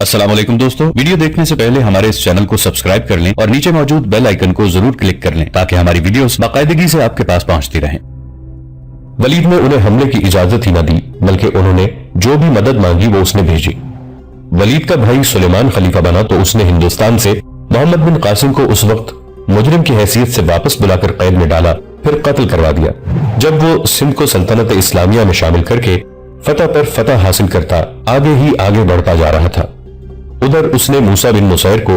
السلام علیکم دوستو، ویڈیو دیکھنے سے پہلے ہمارے اس چینل کو سبسکرائب کر لیں اور نیچے موجود بیل آئیکن کو ضرور کلک کر لیں تاکہ ہماری ویڈیوز باقاعدگی سے آپ کے پاس پہنچتی رہیں۔ ولید نے انہیں حملے کی اجازت ہی نہ دی بلکہ انہوں نے جو بھی مدد مانگی وہ اس نے بھیجی۔ ولید کا بھائی سلیمان خلیفہ بنا تو اس نے ہندوستان سے محمد بن قاسم کو اس وقت مجرم کی حیثیت سے واپس بلا کر قید میں ڈالا، پھر قتل کروا دیا۔ جب وہ سندھ کو سلطنت اسلامیہ میں شامل کر کے فتح پر فتح حاصل کرتا آگے ہی آگے بڑھتا جا رہا تھا۔ ادھر اس نے موسیٰ بن نصیر کو،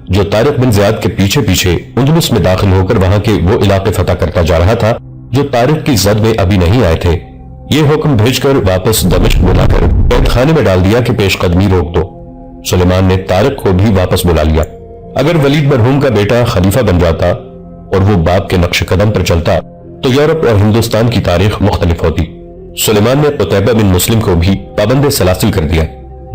جو طارق بن زیاد کے پیچھے پیچھے اندلس میں داخل ہو کر وہاں کے وہ علاقے فتح کرتا جا رہا تھا جو طارق کی زد میں ابھی نہیں آئے تھے، یہ حکم بھیج کر واپس دمشق بلا کر قید خانے میں ڈال دیا کہ پیش قدمی روک دو۔ سلیمان نے طارق کو بھی واپس بلا لیا۔ اگر ولید مرحوم کا بیٹا خلیفہ بن جاتا اور وہ باپ کے نقش قدم پر چلتا تو یورپ اور ہندوستان کی تاریخ مختلف ہوتی۔ سلیمان نے قتیبہ بن مسلم کو بھی پابند سلاسل کر دیا۔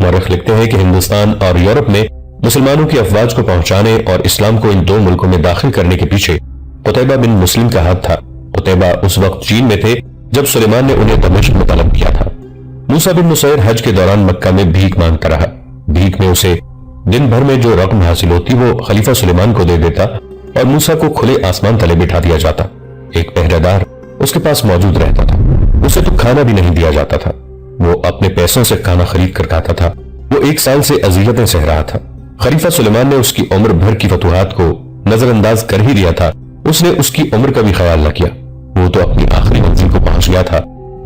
مورخ لکھتے ہیں کہ ہندوستان اور یورپ میں مسلمانوں کی افواج کو پہنچانے اور اسلام کو ان دو ملکوں میں داخل کرنے کے پیچھے قتیبہ بن مسلم کا ہاتھ تھا۔ قتیبہ اس وقت چین میں تھے جب سلیمان نے انہیں دمشق میں طلب کیا تھا۔ موسیٰ بن نصیر حج کے دوران مکہ میں بھیک مانگتا رہا۔ بھیک میں اسے دن بھر میں جو رقم حاصل ہوتی وہ خلیفہ سلیمان کو دے دیتا اور موسیٰ کو کھلے آسمان تلے بٹھا دیا جاتا۔ ایک پہرہ دار اس کے پاس موجود رہتا تھا، اسے تو کھانا بھی نہیں دیا جاتا تھا، وہ اپنے پیسوں سے کھانا خرید کر کھاتا تھا۔ وہ 1 سال سے اذیتیں سہ رہا تھا۔ خلیفہ سلیمان نے اس کی عمر بھر کی فتوحات کو نظر انداز کر ہی دیا تھا، اس نے اس کی عمر کا بھی خیال نہ کیا، وہ تو اپنی آخری منزل کو پہنچ گیا تھا۔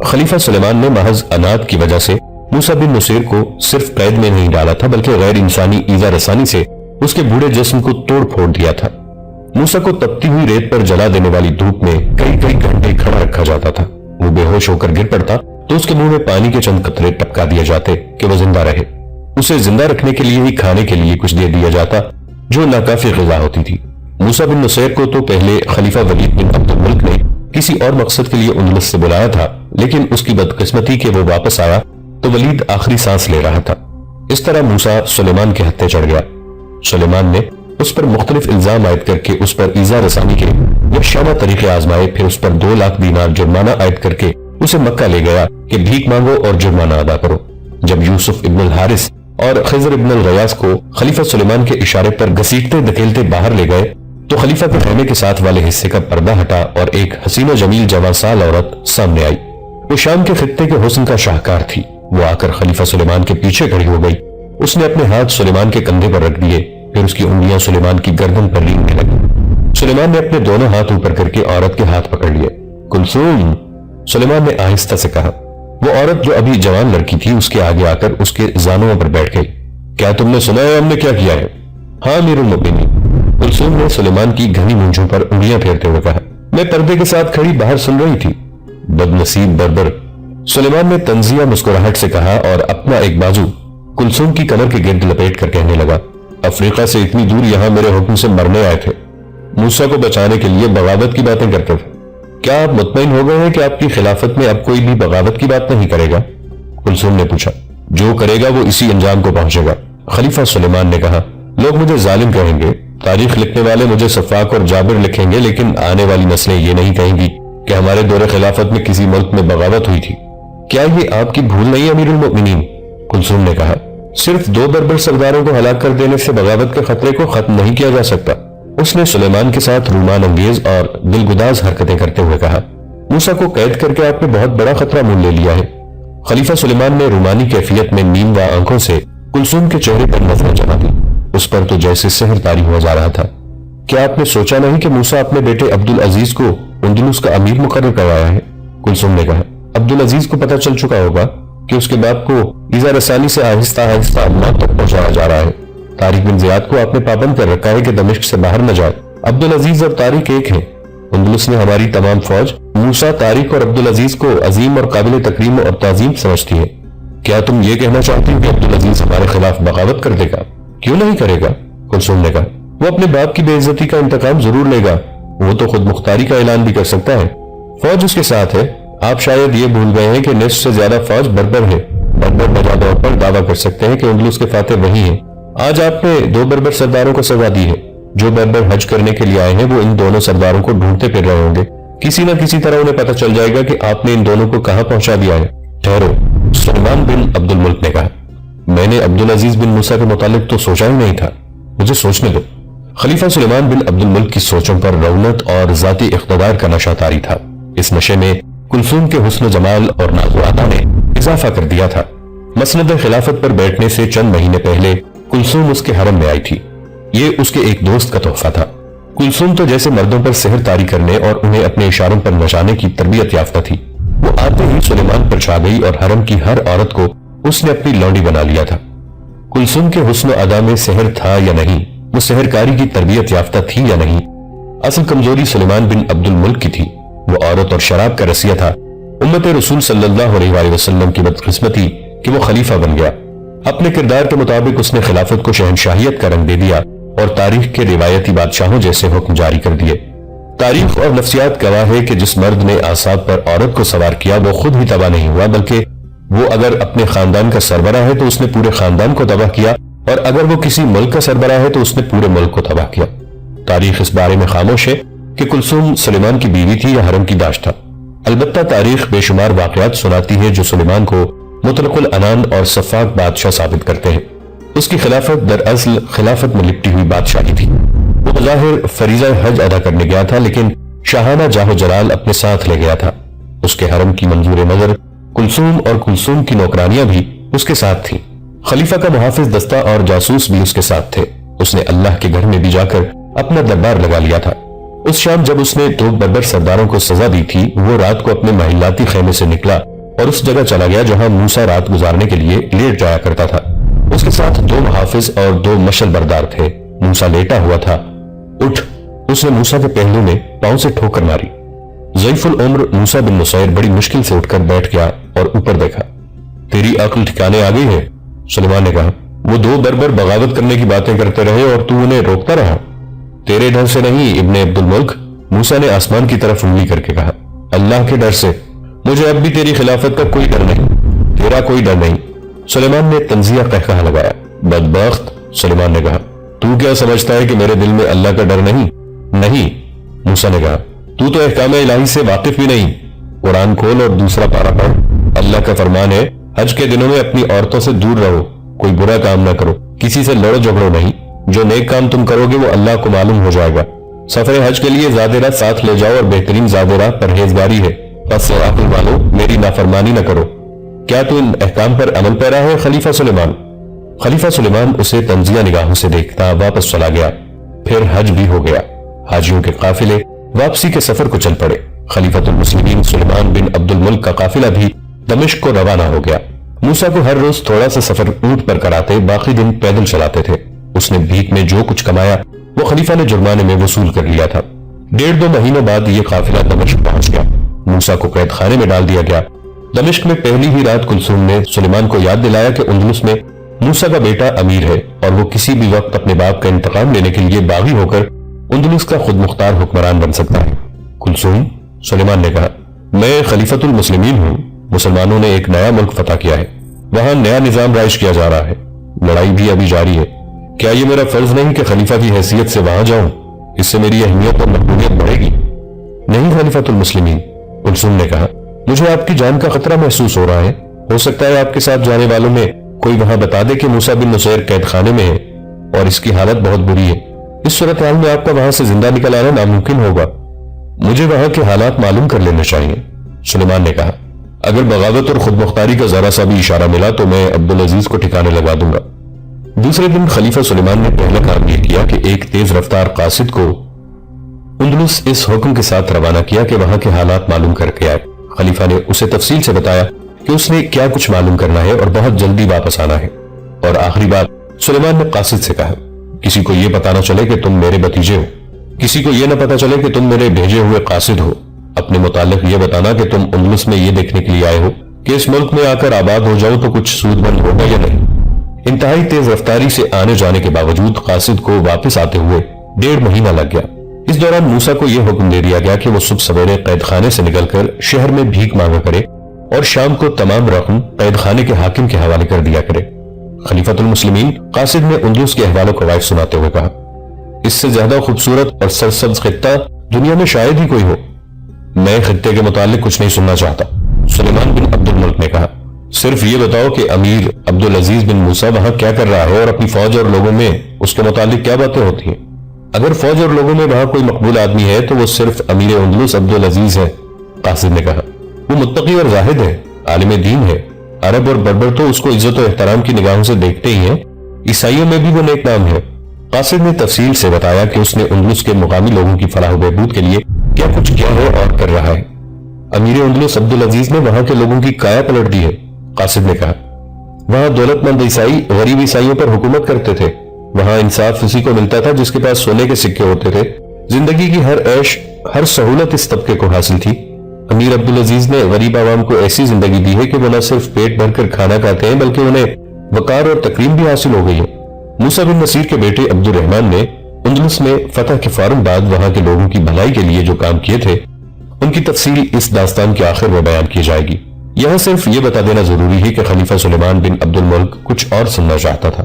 خلیفہ سلیمان نے محض عناد کی وجہ سے موسیٰ بن نصیر کو صرف قید میں نہیں ڈالا تھا بلکہ غیر انسانی ایذا رسانی سے اس کے بوڑھے جسم کو توڑ پھوڑ دیا تھا۔ موسیٰ کو تپتی ہوئی ریت پر جلا دینے والی دھوپ میں کئی گھنٹے کھڑا رکھا جاتا تھا۔ وہ بے ہوش ہو کر گر پڑتا تو اس کے منہ میں پانی کے چند قطرے ٹپکا دیے جاتے کہ وہ زندہ رہے۔ اسے زندہ رکھنے کے لیے ہی کھانے کے لیے کچھ دے دیا جاتا جو ناکافی غذا ہوتی تھی۔ موسیٰ بن نصیر کو تو پہلے خلیفہ ولید بن عبد الملک نے کسی اور مقصد کے لیے اندلس سے بلایا تھا، لیکن اس کی بدقسمتی کہ وہ واپس آیا تو ولید آخری سانس لے رہا تھا۔ اس طرح موسیٰ سلیمان کے ہتھے چڑھ گیا۔ سلیمان نے اس پر مختلف الزام عائد کر کے اس پر ایذا رسانی کے وحشانہ طریقے آزمائے، پھر اس پر 2 لاکھ دینار جرمانہ عائد کر کے اسے مکہ لے گیا کہ بھیک مانگو اور جرمانہ ادا کرو۔ جب یوسف ابن الحارث اور خضر ابن الغیاث کو خلیفہ سلیمان کے اشارے پر گھسیٹتے دھکیلتے باہر لے گئے تو خلیفہ کے خیمے کے ساتھ والے حصے کا پردہ ہٹا اور ایک حسین و جمیل جوان سال عورت سامنے آئی۔ وہ شام کے خطے کے حسن کا شاہکار تھی۔ وہ آ کر خلیفہ سلیمان کے پیچھے کھڑی ہو گئی۔ اس نے اپنے ہاتھ سلیمان کے کندھے پر رکھ دیے، پھر اس کی انگلیاں سلیمان کی گردن پر رینگنے لگی۔ سلیمان نے اپنے دونوں ہاتھ اوپر کر کے عورت کے ہاتھ پکڑ لیے۔ کلثوم، سلیمان نے آہستہ سے کہا۔ وہ عورت جو ابھی جوان لڑکی تھی اس کے آگے آ کر اس کے زانوں پر بیٹھ گئی۔ کیا تم نے سنا ہے ہم نے کیا کیا ہے؟ ہاں امیر المؤمنین، کلثوم نے سلیمان کی گھنی مونچھوں پر انگلیاں پھیرتے ہوئے کہا۔ میں پردے کے ساتھ کھڑی باہر سن رہی تھی۔ بد نصیب بربر، سلیمان نے طنزیہ مسکراہٹ سے کہا اور اپنا ایک بازو کلثوم کی کمر کے گرد لپیٹ کر کہنے لگا، افریقہ سے اتنی دور یہاں میرے حکم سے مرنے آئے تھے، موسیٰ کو بچانے کے لیے بغاوت کی باتیں کرتے تھے۔ کیا آپ مطمئن ہو گئے ہیں کہ آپ کی خلافت میں اب کوئی بھی بغاوت کی بات نہیں کرے گا؟ کلثوم نے پوچھا۔ جو کرے گا وہ اسی انجام کو پہنچے گا۔ خلیفہ سلیمان نے کہا، لوگ مجھے ظالم کہیں گے، تاریخ لکھنے والے مجھے سفاک اور جابر لکھیں گے، لیکن آنے والی نسلیں یہ نہیں کہیں گی کہ ہمارے دور خلافت میں کسی ملک میں بغاوت ہوئی تھی۔ کیا یہ آپ کی بھول نہیں امیر المؤمنین؟ کلثوم نے کہا، صرف 2 بربر سرداروں کو ہلاک کر دینے سے بغاوت کے خطرے کو ختم نہیں کیا جا سکتا۔ اس نے سلیمان کے ساتھ رومان انگیز اور دلگداز حرکتیں کرتے ہوئے کہا، موسیٰ کو قید کر کے آپ نے بہت بڑا خطرہ مول لے لیا ہے۔ خلیفہ سلیمان نے رومانی کیفیت میں نیموا آنکھوں سے کلثوم کے چہرے پر نظر جما دی۔ اس پر تو جیسے سحر طاری ہوا جا رہا تھا۔ کیا آپ نے سوچا نہیں کہ موسیٰ اپنے بیٹے عبدالعزیز کو اندلس کا امیر مقرر کروایا ہے؟ کلثوم نے کہا، عبدالعزیز کو پتہ چل چکا ہوگا کہ اس کے باپ کو ایذا رسانی سے آہستہ آہستہ موت تک پہنچایا جا رہا ہے۔ طارق بن زیاد کو آپ نے پابند کر رکھا ہے کہ دمشق سے باہر نہ جائے۔ عبدالعزیز اور طارق ایک ہیں۔ اندلس میں ہماری تمام فوج موسیٰ، طارق اور عبدالعزیز کو عظیم اور قابل تکریم اور تعظیم سمجھتی ہے۔ کیا تم یہ کہنا چاہتی ہو کہ عبدالعزیز ہمارے خلاف بغاوت کر دے گا؟ کیوں نہیں کرے گا؟ کلثوم نے کہا، وہ اپنے باپ کی بے عزتی کا انتقام ضرور لے گا، وہ تو خود مختاری کا اعلان بھی کر سکتا ہے۔ فوج اس کے ساتھ ہے۔ آپ شاید یہ بھول گئے ہیں کہ نصف سے زیادہ فوج بربر ہے۔ بربر بجا طور پر دعویٰ کر سکتے ہیں کہ اندلس کے فاتح وہی ہیں۔ آج آپ نے 2 بربر سرداروں کو سزا دی ہے۔ جو بربر حج کرنے کے لیے آئے ہیں وہ ان دونوں سرداروں کو ڈھونڈتے پھر رہے ہوں گے، کسی نہ کسی طرح انہیں پتہ چل جائے گا کہ آپ نے ان دونوں کو کہاں پہنچا دیا ہے۔ ٹھہرو، سلیمان بن عبد الملک نے کہا۔ میں نے عبدالعزیز بن موسیٰ کے متعلق تو سوچا ہی نہیں تھا، مجھے سوچنے دو۔ خلیفہ سلیمان بن عبد الملک کی سوچوں پر رونت اور ذاتی اقتدار کا نشہ طاری تھا۔ اس نشے میں کلثوم کے حسن و جمال اور ناز و عطا نے اضافہ کر دیا تھا۔ مسند خلافت پر بیٹھنے سے چند مہینے پہلے کلثوم اس کے حرم میں آئی تھی۔ یہ اس کے ایک دوست کا تحفہ تھا۔ کلثوم تو جیسے مردوں پر سحر طاری کرنے اور انہیں اپنے اشاروں پر نچانے کی تربیت یافتہ تھی، وہ آتے ہی سلیمان پر چھا گئی اور حرم کی ہر عورت کو اس نے اپنی لونڈی بنا لیا تھا۔ کلثوم کے حسن و ادا میں سحر تھا یا نہیں، وہ سحرکاری کی تربیت یافتہ تھی یا نہیں، اصل کمزوری سلیمان بن عبد الملک کی تھی۔ وہ عورت اور شراب کا رسیہ تھا۔ امت رسول صلی اللہ علیہ وآلہ وسلم کی بدقسمتی کہ وہ خلیفہ بن گیا۔ اپنے کردار کے مطابق اس نے خلافت کو شہنشاہیت کا رنگ دے دیا اور تاریخ کے روایتی بادشاہوں جیسے حکم جاری کر دیے۔ تاریخ اور نفسیات گواہ ہے کہ جس مرد نے اعصاب پر عورت کو سوار کیا وہ خود ہی تباہ نہیں ہوا، بلکہ وہ اگر اپنے خاندان کا سربراہ ہے تو اس نے پورے خاندان کو تباہ کیا، اور اگر وہ کسی ملک کا سربراہ ہے تو اس نے پورے ملک کو تباہ کیا۔ تاریخ اس بارے میں خاموش ہے کہ کلثوم سلیمان کی بیوی تھی یا حرم کی داش تھا۔ البتہ تاریخ بے شمار واقعات سناتی ہے جو سلیمان کو مطلق العنان اور شفاف بادشاہ ثابت کرتے ہیں۔ اس کی خلافت دراصل خلافت میں لپٹی ہوئی بادشاہی تھی۔ وہ بظاہر فریضہ حج ادا کرنے گیا تھا، لیکن شاہانہ جاہ و جلال اپنے ساتھ لے گیا تھا۔ اس کے حرم کی منظور نظر کلثوم اور کلثوم کی نوکرانیاں بھی اس کے ساتھ تھیں۔ خلیفہ کا محافظ دستہ اور جاسوس بھی اس کے ساتھ تھے۔ اس نے اللہ کے گھر میں بھی جا کر اپنا دربار لگا لیا تھا۔ اس شام جب اس نے 2 بربر سرداروں کو سزا دی تھی، وہ رات کو اپنے محلاتی خیمے سے نکلا اور اس جگہ چلا گیا جہاں موسیٰ رات گزارنے کے لیے لیٹ جایا کرتا تھا۔ اس کے ساتھ 2 محافظ اور 2 مشل بردار تھے۔ موسیٰ لیٹا ہوا تھا۔ اٹھ، اس نے موسیٰ کے پہلو میں پاؤں سے ٹھوکر ماری۔ ضعیف العمر موسیٰ بن نصیر بڑی مشکل سے اٹھ کر بیٹھ گیا اور اوپر دیکھا۔ تیری عقل ٹھکانے آ گئی ہے؟ سلیمان نے کہا۔ وہ 2 بربر بغاوت کرنے کی باتیں کرتے رہے اور تو انہیں روکتا رہا۔ تیرے ڈر سے نہیں ابن عبد الملک، موسیٰ نے آسمان کی طرف انگلی کر کے کہا، اللہ کے ڈر سے۔ مجھے اب بھی تیری خلافت کا کوئی ڈر نہیں، تیرا کوئی ڈر نہیں۔ سلیمان نے تنزیہ قہقہہ لگایا۔ بدبخت، سلیمان نے کہا، تو کیا سمجھتا ہے کہ میرے دل میں اللہ کا ڈر نہیں؟ نہیں، موسیٰ نے کہا، تو تو احکام الہی سے واقف بھی نہیں۔ قرآن کھول اور دوسرا پارہ پڑھ۔ اللہ کا فرمان ہے، حج کے دنوں میں اپنی عورتوں سے دور رہو، کوئی برا کام نہ کرو، کسی سے لڑو جھگڑو نہیں، جو نیک کام تم کرو گے وہ اللہ کو معلوم ہو جائے گا۔ سفر حج کے لیے زاد راہ ساتھ لے جاؤ اور بہترین زاد راہ پرہیزگاری ہے، بس عقل والو میری نافرمانی نہ کرو۔ کیا تو ان احکام پر عمل پیرا ہے خلیفہ سلیمان؟ خلیفہ سلیمان اسے تنزیہ نگاہوں سے دیکھتا واپس چلا گیا۔ پھر حج بھی ہو گیا۔ حاجیوں کے قافلے واپسی کے سفر کو چل پڑے۔ خلیفۃ المسلمین سلیمان بن عبد الملک کا قافلہ بھی دمشق کو روانہ ہو گیا۔ موسیٰ کو ہر روز تھوڑا سا سفر اونٹ پر کراتے، باقی دن پیدل چلاتے تھے۔ اس نے بھیک میں جو کچھ کمایا وہ خلیفہ نے جرمانے میں وصول کر لیا تھا۔ 1.5-2 مہینوں بعد یہ قافلہ دمشق پہنچ گیا۔ موسیٰ کو قید خانے میں ڈال دیا گیا۔ دمشق میں پہلی ہی رات کلثوم نے سلیمان کو یاد دلایا کہ اندلس میں موسیٰ کا بیٹا امیر ہے اور وہ کسی بھی وقت اپنے باپ کا انتقام لینے کے لیے باغی ہو کر اندلس کا خود مختار حکمران بن سکتا ہے۔ کلثوم، سلیمان نے کہا، میں خلیفۃ المسلمین ہوں۔ مسلمانوں نے ایک نیا ملک فتح کیا ہے، وہاں نیا نظام رائج کیا جا رہا ہے، لڑائی بھی ابھی جاری ہے۔ کیا یہ میرا فرض نہیں کہ خلیفہ کی حیثیت سے وہاں جاؤں؟ اس سے میری اہمیت اور مقبولیت بڑھے گی۔ نہیں خلیفۃ المسلمین، کلثوم نے کہا، مجھے آپ کی جان کا خطرہ محسوس ہو رہا ہے۔ ہو سکتا ہے آپ کے ساتھ جانے والوں میں کوئی وہاں بتا دے کہ موسیٰ بن نصیر قید خانے میں ہے اور اس کی حالت بہت بری ہے۔ اس صورتحال میں آپ کا وہاں سے زندہ نکل آنا ناممکن ہوگا۔ مجھے وہاں کے حالات معلوم کر لینے چاہیے، سلیمان نے کہا۔ اگر بغاوت اور خود مختاری کا ذرا سا بھی اشارہ ملا تو میں عبدالعزیز کو ٹھکانے لگا دوں گا۔ دوسرے دن خلیفہ سلیمان نے پہلا کام یہ کیا کہ ایک تیز رفتار قاصد کو اندلس اس حکم کے ساتھ روانہ کیا کہ وہاں کے حالات معلوم کر کے آئے۔ خلیفہ نے اسے تفصیل سے بتایا کہ اس نے کیا کچھ معلوم کرنا ہے اور بہت جلدی واپس آنا ہے۔ اور آخری بات سلیمان نے قاصد سے کہا، کسی کو یہ پتا نہ چلے کہ تم میرے بھتیجے ہو، کسی کو یہ نہ پتا چلے کہ تم میرے بھیجے ہوئے قاصد ہو۔ اپنے متعلق یہ بتانا کہ تم اندلس میں یہ دیکھنے کے لیے آئے ہو کہ اس ملک میں آ کر آباد ہو جاؤ تو کچھ سود بند ہوگا یا نہیں۔ انتہائی تیز رفتاری سے آنے جانے کے باوجود قاصد کو واپس آتے ہوئے 1.5 مہینہ لگ گیا۔ اس دوران موسیٰ کو یہ حکم دے دیا گیا کہ وہ صبح سویرے قید خانے سے نکل کر شہر میں بھیک مانگا کرے اور شام کو تمام رقم قید خانے کے حاکم کے حوالے کر دیا کرے۔ خلیفۃ المسلمین قاصد نے اندلس کے احوال و قوائف سناتے ہوئے کہا، اس سے زیادہ خوبصورت اور سرسبز خطہ دنیا میں شاید ہی کوئی ہو۔ میں خطے کے متعلق کچھ نہیں سننا چاہتا، سلیمان بن عبد الملک نے کہا۔ صرف یہ بتاؤ کہ امیر عبدالعزیز بن موسیٰ وہاں کیا کر رہا ہے اور اپنی فوج اور لوگوں میں اس کے متعلق کیا باتیں ہوتی ہیں؟ اگر فوج اور لوگوں میں وہاں کوئی مقبول آدمی ہے تو وہ صرف امیر اندلس عبدالعزیز ہے، قاصد نے کہا۔ وہ متقی اور زاہد ہے، عالم دین ہے۔ عرب اور بربر تو اس کو عزت و احترام کی نگاہوں سے دیکھتے ہی ہیں، عیسائیوں میں بھی وہ نیک نام ہے۔ قاصد نے تفصیل سے بتایا کہ اس نے اندلس کے مقامی لوگوں کی فلاح و بہبود کے لیے کیا کچھ کیا ہے اور کر رہا ہے۔ امیر اندلس عبدالعزیز نے وہاں کے لوگوں کی کایا پلٹ دی ہے، قاصد نے کہا۔ وہاں دولت مند عیسائی غریب عیسائیوں پر حکومت کرتے تھے۔ وہاں انصاف اسی کو ملتا تھا جس کے پاس سونے کے سکے ہوتے تھے۔ زندگی کی ہر عیش، ہر سہولت اس طبقے کو حاصل تھی۔ امیر عبدالعزیز نے غریب عوام کو ایسی زندگی دی ہے کہ وہ نہ صرف پیٹ بھر کر کھانا کھاتے ہیں بلکہ انہیں وقار اور تکریم بھی حاصل ہو گئی ہے۔ موسیٰ بن نصیر کے بیٹے عبد الرحمن نے اندلس میں فتح کے فوراً بعد وہاں کے لوگوں کی بھلائی کے لیے جو کام کیے تھے ان کی تفصیل اس داستان کے آخر میں بیان کی جائے گی۔ یہاں صرف یہ بتا دینا ضروری ہے کہ خلیفہ سلیمان بن عبد الملک کچھ اور سننا چاہتا تھا۔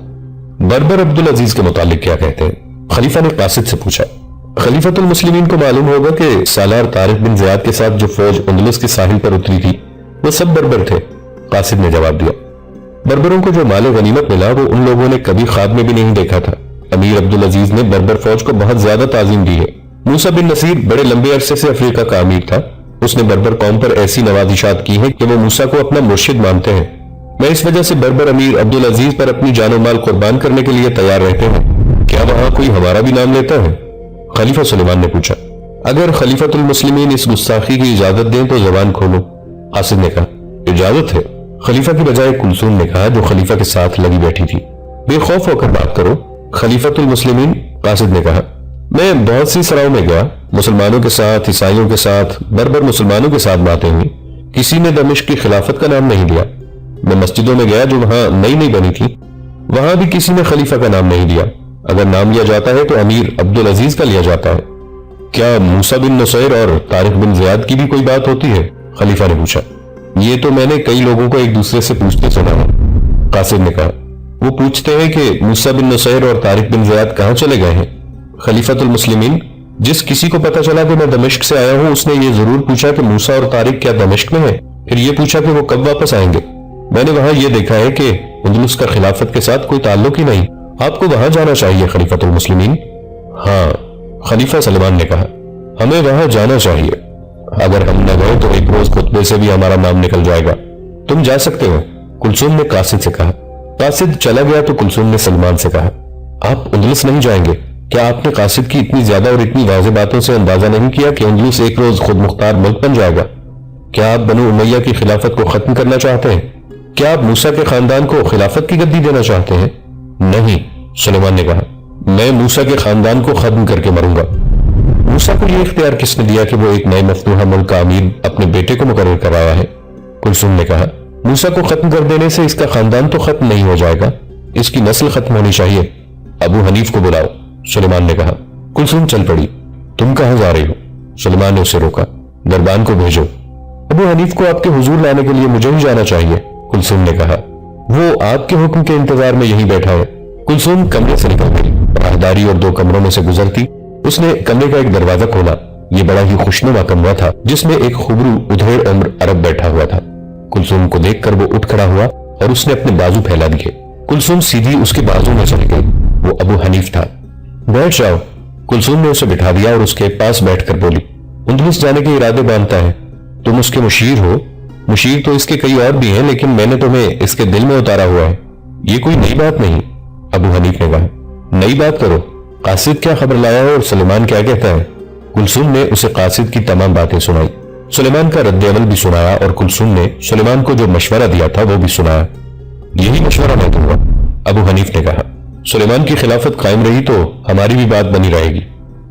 بربر عبدالعزیز کے متعلق کیا کہتے ہیں؟ خلیفہ نے قاصد سے پوچھا۔ خلیفۃ المسلمین کو معلوم ہوگا کہ سالار طارق بن زیاد کے ساتھ جو فوج اندلس کے ساحل پر اتری تھی وہ سب بربر تھے، قاصد نے جواب دیا۔ بربروں کو جو مال غنیمت ملا وہ ان لوگوں نے کبھی خواب میں بھی نہیں دیکھا تھا۔ امیر عبدالعزیز نے بربر فوج کو بہت زیادہ تعظیم دی ہے۔ موسیٰ بن نصیر بڑے لمبے عرصے سے افریقہ کا امیر تھا۔ اس نے بربر قوم پر ایسی نوازشات کی ہیں کہ وہ موسیٰ کو اپنا مرشد مانتے ہیں۔ میں اس وجہ سے بربر امیر عبدالعزیز پر اپنی جان و مال قربان کرنے کے لیے تیار رہتے ہیں۔ کیا وہاں کوئی ہمارا بھی نام لیتا ہے؟ خلیفہ سلیمان نے پوچھا۔ اگر خلیفۃ المسلمین اس گستاخی کی اجازت دیں تو زبان کھولو، قاصد نے کہا۔ اجازت ہے، خلیفہ کی بجائے کلثوم نے کہا جو خلیفہ کے ساتھ لگی بیٹھی تھی۔ بے خوف ہو کر بات کرو، خلیفۃ المسلمین، قاصد نے کہا۔ میں بہت سی سراؤں میں گیا، مسلمانوں کے ساتھ، عیسائیوں کے ساتھ، بربر مسلمانوں کے ساتھ باتیں ہوئی، کسی نے دمشق کی خلافت کا نام نہیں لیا۔ میں مسجدوں میں گیا جو وہاں نئی نئی بنی تھی، وہاں بھی کسی نے خلیفہ کا نام نہیں لیا۔ اگر نام لیا جاتا ہے تو امیر عبدالعزیز کا لیا جاتا ہے۔ کیا موسیٰ بن نصیر اور طارق بن زیاد کی بھی کوئی بات ہوتی ہے؟ خلیفہ نے پوچھا۔ یہ تو میں نے کئی لوگوں کو ایک دوسرے سے پوچھتے سنا ہے، قاصد نے کہا۔ وہ پوچھتے ہیں کہ موسیٰ بن نصیر اور طارق بن زیاد کہاں چلے گئے ہیں؟ خلیفۃ المسلمین، جس کسی کو پتا چلا کہ میں دمشق سے آیا ہوں اس نے یہ ضرور پوچھا کہ موسیٰ اور طارق کیا دمشق میں ہیں، پھر یہ پوچھا کہ وہ کب واپس آئیں گے۔ میں نے وہاں یہ دیکھا ہے کہ اندلس کا خلافت کے ساتھ کوئی تعلق ہی نہیں، آپ کو وہاں جانا چاہیے خلیفۃ المسلمین۔ ہاں، خلیفہ سلیمان نے کہا، ہمیں وہاں جانا چاہیے۔ اگر ہم نہ گئے تو ایک روز خطبے سے بھی ہمارا نام نکل جائے گا۔ تم جا سکتے ہو، کلثوم نے قاصد سے کہا۔ قاصد چلا گیا تو کلثوم نے سلمان سے کہا، آپ اندلس نہیں جائیں گے؟ کیا آپ نے قاصد کی اتنی زیادہ اور اتنی واضح باتوں سے اندازہ نہیں کیا کہ اندلس ایک روز خود مختار ملک بن جائے گا؟ کیا آپ بنو امیہ کی خلافت کو ختم کرنا چاہتے ہیں؟ کیا آپ موسیٰ کے خاندان کو خلافت کی گدی دینا چاہتے ہیں؟ نہیں، سلیمان نے کہا، میں موسیٰ کے خاندان کو ختم کر کے مروں گا۔ موسیٰ کو یہ اختیار کس نے دیا کہ وہ ایک نئے مفتوحہ ملک کا امیر اپنے بیٹے کو مقرر کرایا ہے؟ کلثوم نے کہا، موسیٰ کو ختم کر دینے سے اس کا خاندان تو ختم نہیں ہو جائے گا، اس کی نسل ختم ہونی چاہیے۔ ابو حنیف کو بلاؤ، سلیمان نے کہا۔ کلثوم چل پڑی۔ تم کہاں جا رہی ہو؟ سلیمان نے اسے روکا۔ دربان کو بھیجو۔ ابو حنیف کو آپ کے حضور لانے کے لیے مجھے ہی جانا چاہیے، کلثوم نے کہا۔ وہ آپ کے حکم کے انتظار میں یہی بیٹھا ہے۔ کلثوم کمرے سے نکل گئی، راہداری اور 2 کمروں میں سے گزرتی اس نے کمرے کا ایک دروازہ کھولا۔ یہ بڑا ہی خوشنما کمرہ تھا جس میں ایک خبرو ادھیڑ عمر عرب بیٹھا ہوا تھا۔ کلثوم کو دیکھ کر وہ اٹھ کھڑا ہوا اور اس نے اپنے بازو پھیلا دیے۔ کلثوم سیدھی اس کے بازو میں چلی گئی۔ وہ ابو حنیف تھا۔ بیٹھ جاؤ، کلثوم نے اسے بٹھا دیا اور اس کے پاس بیٹھ کر بولی، اندلس جانے کے ارادے باندھتا ہے، تم اس کے مشیر ہو؟ مشیر تو اس کے کئی اور بھی ہیں لیکن میں نے تمہیں اس کے دل میں اتارا ہوا ہے، یہ کوئی نئی بات نہیں۔ ابو حنیف نے کہا، نئی بات کرو، قاصد کیا خبر لایا ہے اور سلیمان کیا کہتا ہے؟ کلثوم نے اسے قاصد کی تمام باتیں سنائی، سلیمان کا رد عمل بھی سنایا اور کلثوم نے سلیمان کو جو مشورہ دیا تھا وہ بھی سنایا۔ یہی مشورہ میں دوں گا، ابو حنیف نے کہا، سلیمان کی خلافت قائم رہی تو ہماری بھی بات بنی رہے گی۔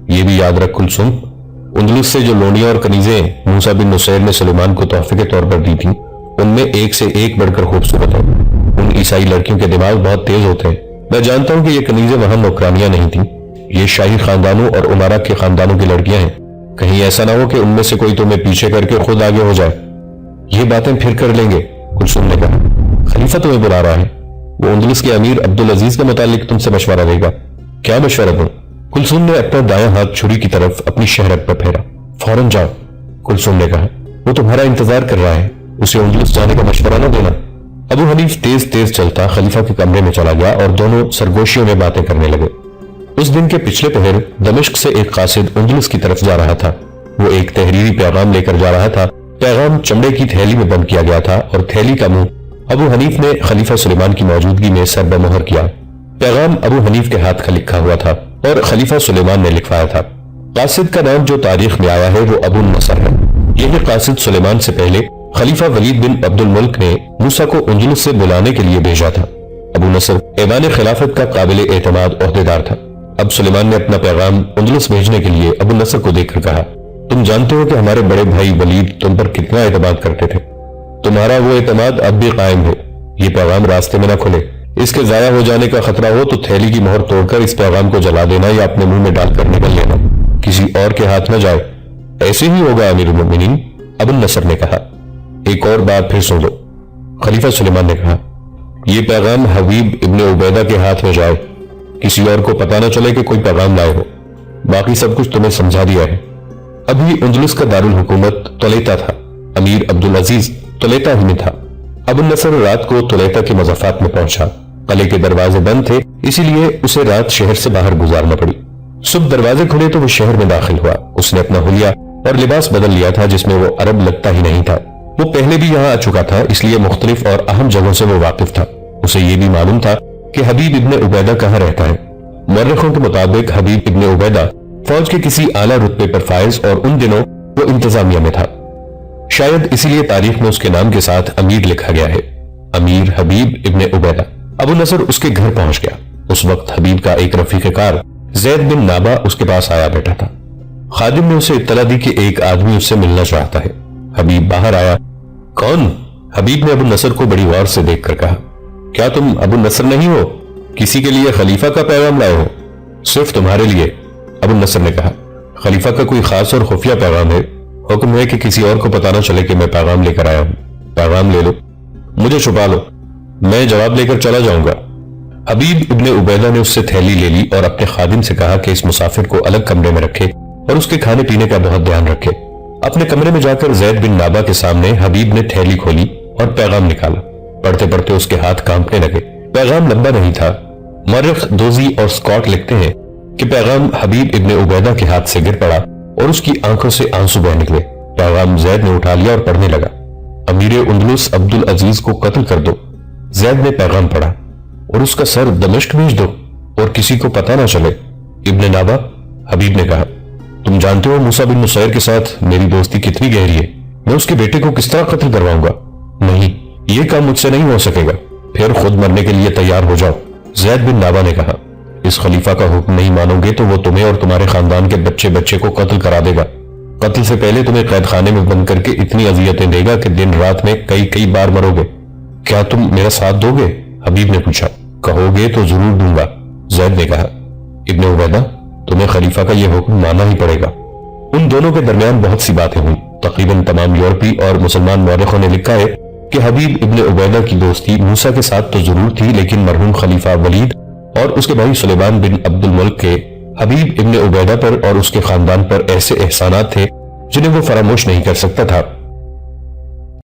یہ بھی یاد رکھ کلثوم، اندلس سے جو لونیاں اور کنیزیں موسیٰ بن نصیر نے سلیمان کو تحفے کے طور پر دی تھیں ان میں ایک سے ایک بڑھ کر خوبصورت ہے۔ ان عیسائی لڑکیوں کے دماغ بہت تیز ہوتے ہیں۔ میں جانتا ہوں کہ یہ کنیزیں وہاں نوکرانیاں نہیں تھیں، یہ شاہی خاندانوں اور امارا کے خاندانوں کی لڑکیاں ہیں۔ کہیں ایسا نہ ہو کہ ان میں سے کوئی تمہیں پیچھے کر کے خود آگے ہو جائے۔ یہ باتیں پھر کر لیں گے، کلثوم نے کہا۔ خلیفہ تمہیں بلا رہا ہے، وہ اندلس کے امیر عبدالعزیز کے متعلق تم سے مشورہ دے گا۔ کیا مشورہ دوں؟ کلثوم نے اپنا دایاں ہاتھ چھری کی طرف اپنی شہرت پر پھیرا۔ فوراً جاؤ، کلثوم نے کہا، وہ تمہارا انتظار کر رہا ہے، اسے اندلس جانے کا مشورہ نہ دینا۔ ابو حنیف تیز تیز چلتا خلیفہ کے کمرے میں چلا گیا اور دونوں سرگوشیوں میں باتیں کرنے لگے۔ اس دن کے پچھلے پہر دمشق سے ایک قاصد اندلس کی طرف جا رہا تھا۔ وہ ایک تحریری پیغام لے کر جا رہا تھا۔ پیغام چمڑے کی تھیلی میں بند کیا گیا تھا اور تھیلی کا منہ ابو حنیف نے خلیفہ سلیمان کی موجودگی میں سر بمہر کیا۔ پیغام ابو حنیف کے ہاتھ کا لکھا ہوا تھا اور خلیفہ سلیمان نے لکھوایا تھا۔ قاصد کا نام جو تاریخ میں آیا ہے وہ ابو النصر ہے۔ یہی قاصد سلیمان سے پہلے خلیفہ ولید بن عبد الملک نے موسیٰ کو اندلس سے بلانے کے لیے بھیجا تھا۔ ابو نصر ایوان خلافت کا قابل اعتماد عہدیدار تھا۔ اب سلیمان نے اپنا پیغام اندلس بھیجنے کے لیے ابو نصر کو دیکھ کر کہا، تم جانتے ہو کہ ہمارے بڑے بھائی ولید تم پر کتنا اعتماد کرتے تھے۔ تمہارا وہ اعتماد اب بھی قائم ہے۔ یہ پیغام راستے میں نہ کھلے۔ اس کے ضائع ہو جانے کا خطرہ ہو تو تھیلی کی مہر توڑ کر اس پیغام کو جلا دینا یا اپنے منہ میں ڈال کر نکل لینا، کسی اور کے ہاتھ نہ جائے۔ ایسے ہی ہوگا امیر المؤمنین، ابو النصر نے کہا۔ ایک اور بات پھر سن لو، خلیفہ سلیمان نے کہا، یہ پیغام حبیب ابن عبیدہ کے ہاتھ میں جائے، کسی اور کو پتہ نہ چلے کہ کوئی پیغام لائے ہو۔ باقی سب کچھ تمہیں سمجھا دیا ہے۔ ابھی اندلس کا دارالحکومت طلیطہ تھا۔ امیر عبدالعزیز طلیطہ ہی میں تھا۔ ابو النصر رات کو طلیطہ کے مضافات میں پہنچا۔ قلعے کے دروازے بند تھے، اسی لیے اسے رات شہر سے باہر گزارنا پڑی۔ صبح دروازے کھلے تو وہ شہر میں داخل ہوا۔ اس نے اپنا حلیہ اور لباس بدل لیا تھا جس میں وہ عرب لگتا ہی نہیں تھا۔ وہ پہلے بھی یہاں آ چکا تھا، اس لیے مختلف اور اہم جگہوں سے وہ واقف تھا۔ اسے یہ بھی معلوم تھا کہ حبیب ابن عبیدہ کہاں رہتا ہے۔ مورخوں کے مطابق حبیب ابن عبیدہ فوج کے کسی اعلیٰ رتبے پر فائز اور ان دنوں وہ انتظامیہ میں تھا۔ شاید اسی لیے تاریخ میں اس کے نام کے ساتھ امیر لکھا گیا ہے، امیر حبیب ابن عبیدہ۔ ابو نصر اس کے گھر پہنچ گیا۔ اس وقت حبیب کا ایک رفیق کار زید بن نابا اس کے پاس آیا بیٹھا تھا۔ خادم نے اسے اطلاع دی کہ ایک آدمی اس سے ملنا چاہتا ہے۔ حبیب باہر آیا۔ کون؟ حبیب نے ابو نصر کو بڑی غور سے دیکھ کر کہا، کیا تم ابو نصر نہیں ہو؟ کسی کے لیے خلیفہ کا پیغام لائے ہو؟ صرف تمہارے لیے، ابو نصر نے کہا۔ خلیفہ کا کوئی خاص اور خفیہ پیغام ہے؟ حکم ہے کہ کسی اور کو پتہ نہ چلے کہ میں پیغام لے کر آیا ہوں۔ پیغام لے لو، مجھے چھپا لو، میں جواب لے کر چلا جاؤں گا۔ حبیب ابن عبیدہ نے اس سے تھیلی لے لی اور اپنے خادم سے کہا کہ اس مسافر کو الگ کمرے میں رکھے اور اس کے کھانے پینے کا بہت دھیان رکھے۔ اپنے کمرے میں جا کر زید بن نابا کے سامنے حبیب نے تھیلی کھولی اور پیغام نکالا۔ پڑھتے پڑھتے اس کے ہاتھ کانپنے لگے۔ پیغام لمبا نہیں تھا۔ مورخ دوزی اور سکاٹ لکھتے ہیں کہ پیغام حبیب ابن عبیدہ کے ہاتھ سے گر پڑا اور اس کی آنکھوں سے آنسو بہہ نکلے۔ پیغام زید نے اٹھا لیا اور پڑھنے لگا، امیر اندلس عبدالعزیز کو قتل کر دو۔ زید نے پیغام پڑھا، اور اس کا سر دمشق بھیج دو اور کسی کو پتہ نہ چلے۔ ابن نابا، حبیب نے کہا، تم جانتے ہو موسیٰ بن نصیر کے ساتھ میری دوستی کتنی گہری ہے۔ میں اس کے بیٹے کو کس طرح قتل کرواؤں گا؟ نہیں، یہ کام مجھ سے نہیں ہو سکے گا۔ پھر خود مرنے کے لیے تیار ہو جاؤ۔ زید بن نابا نے کہا، اس خلیفہ کا حکم نہیں مانو گے تو وہ تمہیں اور تمہارے خاندان کے بچے بچے کو قتل کرا دے گا۔ قتل سے پہلے تمہیں قید خانے میں بند کر کے اتنی اذیتیں دے گا کہ دن رات میں کئی بار مرو گے۔ کیا تم میرا ساتھ دو گے؟ حبیب نے پوچھا۔ کہو گے تو ضرور دوں گا، زید نے کہا۔ ابن عبیدہ، تمہیں خلیفہ کا یہ حکم ماننا ہی پڑے گا۔ ان دونوں کے درمیان بہت سی باتیں ہوئی۔ تقریباً تمام یورپی اور مسلمان مورخوں نے لکھا ہے کہ حبیب ابن عبیدہ کی دوستی موسیٰ کے ساتھ تو ضرور تھی، لیکن مرحوم خلیفہ ولید اور اس کے بھائی سلیمان بن عبد الملک کے حبیب ابن عبیدہ پر اور اس کے خاندان پر ایسے احسانات تھے جنہیں وہ فراموش نہیں کر سکتا تھا۔